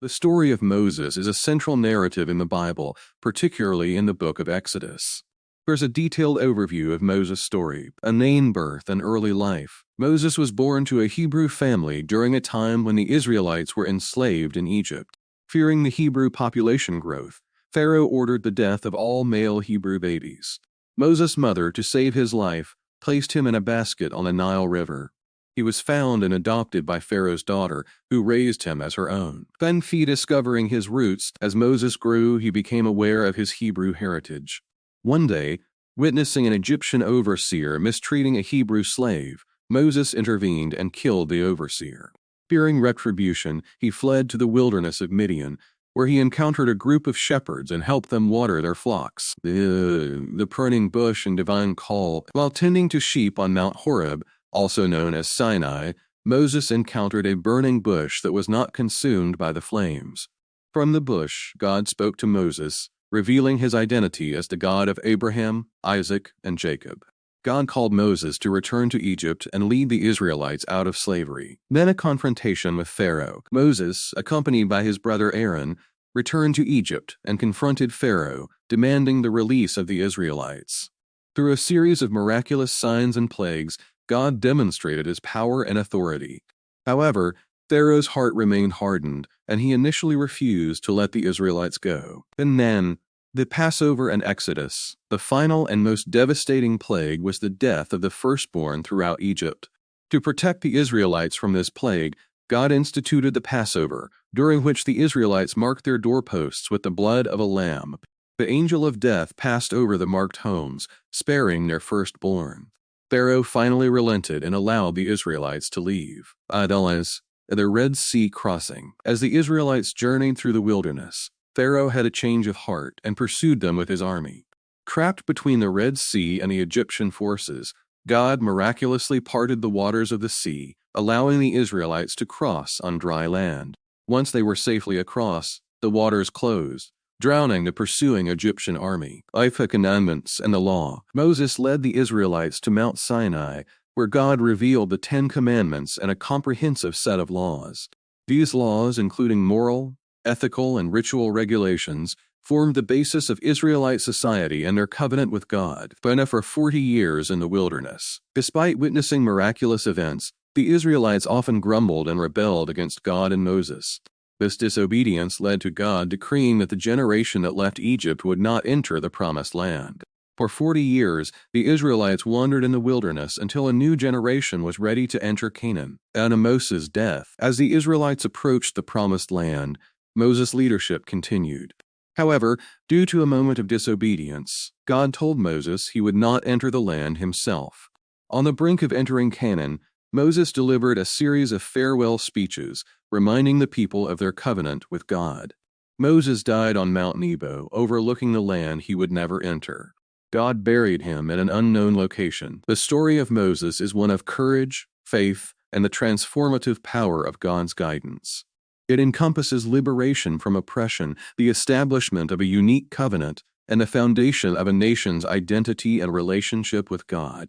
The story of Moses is a central narrative in the Bible, particularly in the book of Exodus. There's a detailed overview of Moses' story, a name, birth, and early life. Moses was born to a Hebrew family during a time when the Israelites were enslaved in Egypt. Fearing the Hebrew population growth, Pharaoh ordered the death of all male Hebrew babies. Moses' mother, to save his life, placed him in a basket on the Nile River. He was found and adopted by Pharaoh's daughter, who raised him as her own. Then, discovering his roots, as Moses grew, he became aware of his Hebrew heritage. One day, witnessing an Egyptian overseer mistreating a Hebrew slave, Moses intervened and killed the overseer. Fearing retribution, he fled to the wilderness of Midian, where he encountered a group of shepherds and helped them water their flocks. The burning bush and divine call. While tending to sheep on Mount Horeb, also known as Sinai, Moses encountered a burning bush that was not consumed by the flames. From the bush, God spoke to Moses, revealing his identity as the God of Abraham, Isaac, and Jacob. God called Moses to return to Egypt and lead the Israelites out of slavery. Then a confrontation with Pharaoh. Moses, accompanied by his brother Aaron, returned to Egypt and confronted Pharaoh, demanding the release of the Israelites. Through a series of miraculous signs and plagues, God demonstrated his power and authority. However, Pharaoh's heart remained hardened, and he initially refused to let the Israelites go. And then, the Passover and Exodus, the final and most devastating plague, was the death of the firstborn throughout Egypt. To protect the Israelites from this plague, God instituted the Passover, during which the Israelites marked their doorposts with the blood of a lamb. The angel of death passed over the marked homes, sparing their firstborn. Pharaoh finally relented and allowed the Israelites to leave. The Red Sea crossing. As the Israelites journeyed through the wilderness, Pharaoh had a change of heart and pursued them with his army. Trapped between the Red Sea and the Egyptian forces, God miraculously parted the waters of the sea, allowing the Israelites to cross on dry land. Once they were safely across, the waters closed, drowning the pursuing Egyptian army. The commandments and the law. Moses led the Israelites to Mount Sinai, where God revealed the 10 Commandments and a comprehensive set of laws. These laws, including moral, ethical, and ritual regulations, formed the basis of Israelite society and their covenant with God. For 40 years in the wilderness. Despite witnessing miraculous events, the Israelites often grumbled and rebelled against God and Moses. This disobedience led to God decreeing that the generation that left Egypt would not enter the Promised Land. For 40 years, the Israelites wandered in the wilderness until a new generation was ready to enter Canaan. After Moses' death, as the Israelites approached the Promised Land, Moses' leadership continued. However, due to a moment of disobedience, God told Moses he would not enter the land himself. On the brink of entering Canaan, Moses delivered a series of farewell speeches, reminding the people of their covenant with God. Moses died on Mount Nebo, overlooking the land he would never enter. God buried him at an unknown location. The story of Moses is one of courage, faith, and the transformative power of God's guidance. It encompasses liberation from oppression, the establishment of a unique covenant, and the foundation of a nation's identity and relationship with God.